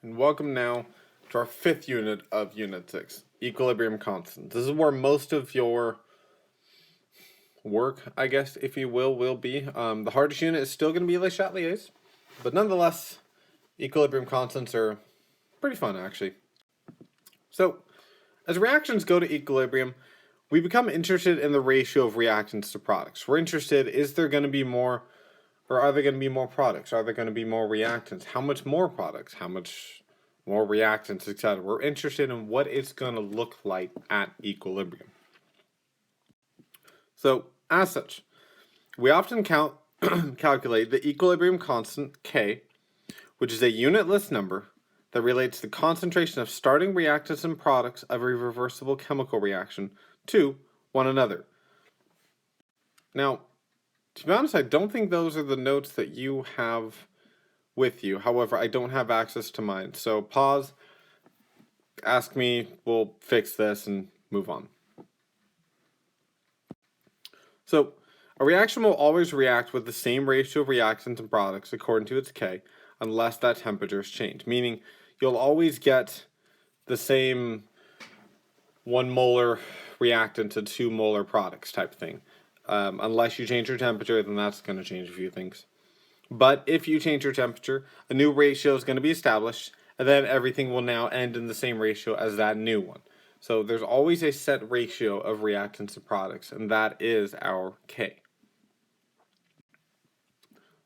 and welcome now to our fifth unit of Unit 6, Equilibrium Constant. This is where most of your work, I guess, if you will be. The hardest unit is still going to be Le Chatelier's, but nonetheless, equilibrium constants are pretty fun, actually. So, as reactions go to equilibrium, we become interested in the ratio of reactants to products. We're interested, is there going to be more, or are there going to be more products? Are there going to be more reactants? How much more products? How much more reactants, etc. We're interested in what it's going to look like at equilibrium. So, as such, we often calculate the equilibrium constant K, which is a unitless number that relates the concentration of starting reactants and products of a reversible chemical reaction to one another. Now, to be honest, I don't think those are the notes that you have with you. However, I don't have access to mine. So pause, ask me, we'll fix this and move on. So a reaction will always react with the same ratio of reactants and products according to its K, unless that temperature is changed. Meaning you'll always get the same 1 molar reactant to 2 molar products type thing. Unless you change your temperature, then that's going to change a few things. But if you change your temperature, a new ratio is going to be established, and then everything will now end in the same ratio as that new one. So there's always a set ratio of reactants to products, and that is our K.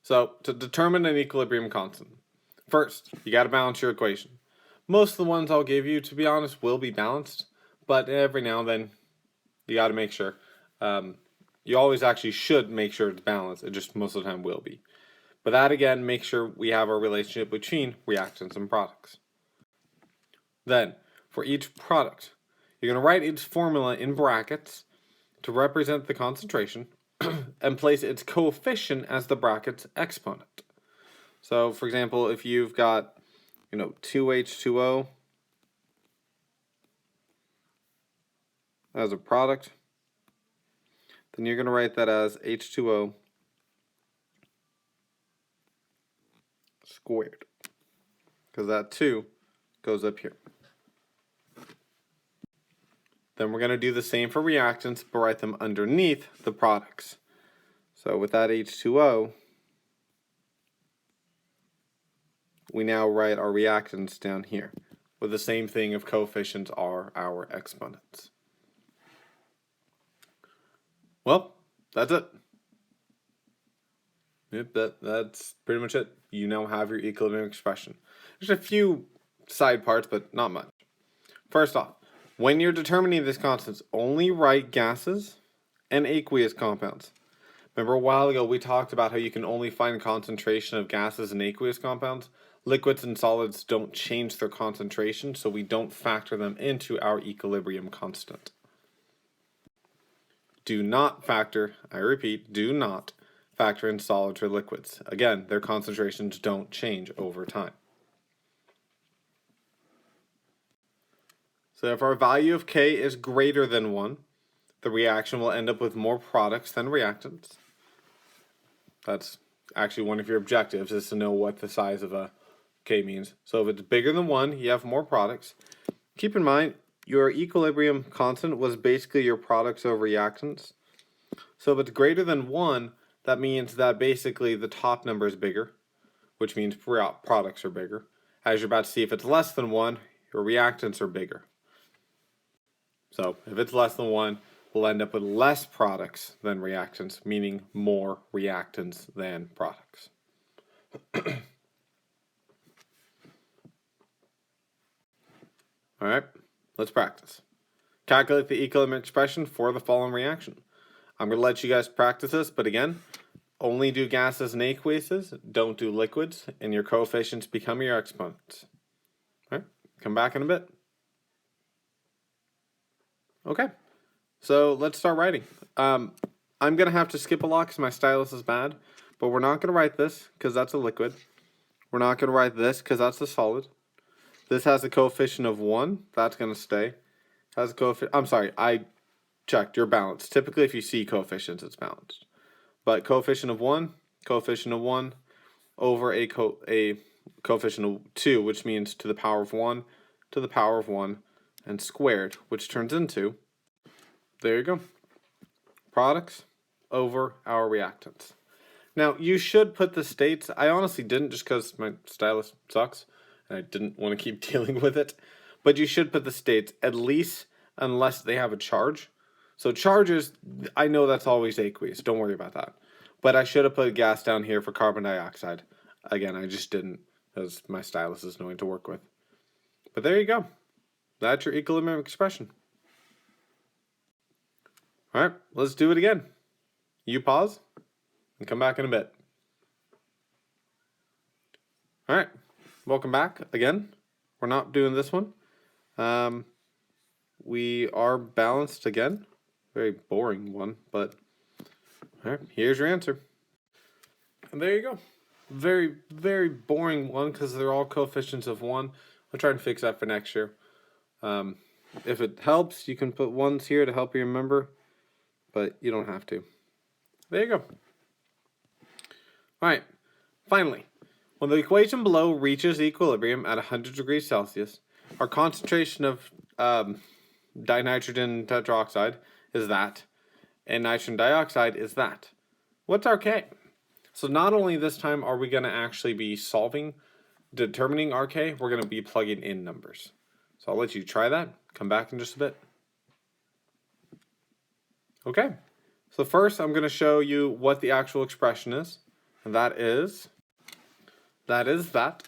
So to determine an equilibrium constant, first, you got to balance your equation. Most of the ones I'll give you, to be honest, will be balanced, but every now and then, you got to make sure. You always actually should make sure it's balanced, it just most of the time will be. But that again, make sure we have our relationship between reactants and products. Then, for each product, you're going to write its formula in brackets to represent the concentration and place its coefficient as the bracket's exponent. So, for example, if you've got, 2H2O as a product, then you're going to write that as H2O squared, because that 2 goes up here. Then we're going to do the same for reactants, but write them underneath the products. So with that H2O, we now write our reactants down here, with the same thing if coefficients are our exponents. Well, that's it. Yep, that's pretty much it. You now have your equilibrium expression. There's a few side parts, but not much. First off, when you're determining these constants, only write gases and aqueous compounds. Remember a while ago we talked about how you can only find concentration of gases and aqueous compounds? Liquids and solids don't change their concentration, so we don't factor them into our equilibrium constant. Do not factor, I repeat, do not factor in solids or liquids. Again, their concentrations don't change over time. So if our value of K is greater than 1, the reaction will end up with more products than reactants. That's actually one of your objectives, is to know what the size of a K means. So if it's bigger than 1, you have more products. Keep in mind, your equilibrium constant was basically your products over reactants. So if it's greater than 1, that means that basically the top number is bigger, which means products are bigger. As you're about to see, if it's less than 1, your reactants are bigger. So if it's less than 1, we'll end up with less products than reactants, meaning more reactants than products. All right, let's practice. Calculate the equilibrium expression for the following reaction. I'm going to let you guys practice this, but again, only do gases and aqueous, don't do liquids, and your coefficients become your exponents. All right, come back in a bit. Okay, so let's start writing. I'm going to have to skip a lot because my stylus is bad, but we're not going to write this because that's a liquid. We're not going to write this because that's a solid. This has a coefficient of 1. That's going to stay. Has a coefficient. I'm sorry, I checked. You're balanced. Typically, if you see coefficients, it's balanced. But coefficient of 1 over a coefficient of 2, which means to the power of 1, to the power of 1, and squared, which turns into, there you go, products over our reactants. Now, you should put the states. I honestly didn't, just because my stylus sucks, and I didn't want to keep dealing with it. But you should put the states, at least unless they have a charge. So charges, I know that's always aqueous. Don't worry about that. But I should have put gas down here for carbon dioxide. Again, I just didn't, because my stylus is annoying to work with. But there you go. That's your equilibrium expression. All right, let's do it again. You pause and come back in a bit. All right, welcome back again. We're not doing this one. We are balanced again. Very boring one, but all right, here's your answer. And there you go. Very, very boring one because they're all coefficients of 1. I'll try and fix that for next year. If it helps, you can put 1s here to help you remember, but you don't have to. There you go. All right, finally, when the equation below reaches equilibrium at 100 degrees Celsius, our concentration of dinitrogen tetroxide is that, and nitrogen dioxide is that. What's our K? So not only this time are we going to actually be determining our K, we're going to be plugging in numbers. So I'll let you try that. Come back in just a bit. Okay, so first I'm going to show you what the actual expression is. And that is that.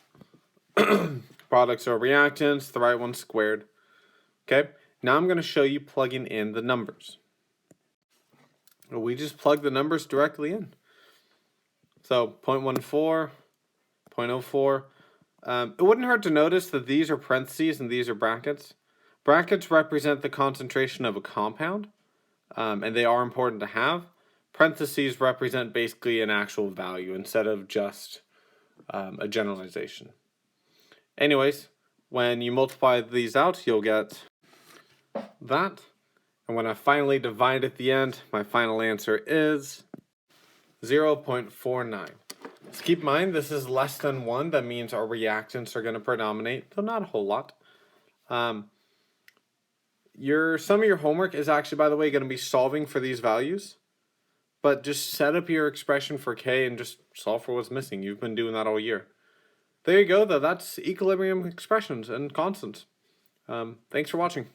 Products are reactants, the right one squared. Okay, now I'm going to show you plugging in the numbers. We just plug the numbers directly in. So 0.14, 0.04. It wouldn't hurt to notice that these are parentheses and these are brackets. Brackets represent the concentration of a compound, and they are important to have. Parentheses represent basically an actual value instead of just a generalization. Anyways, when you multiply these out, you'll get that. And when I finally divide at the end, my final answer is 0.49. So keep in mind, this is less than 1. That means our reactants are going to predominate, though not a whole lot. Some of your homework is actually, by the way, going to be solving for these values. But just set up your expression for K and just solve for what's missing. You've been doing that all year. There you go, though. That's equilibrium expressions and constants. Thanks for watching.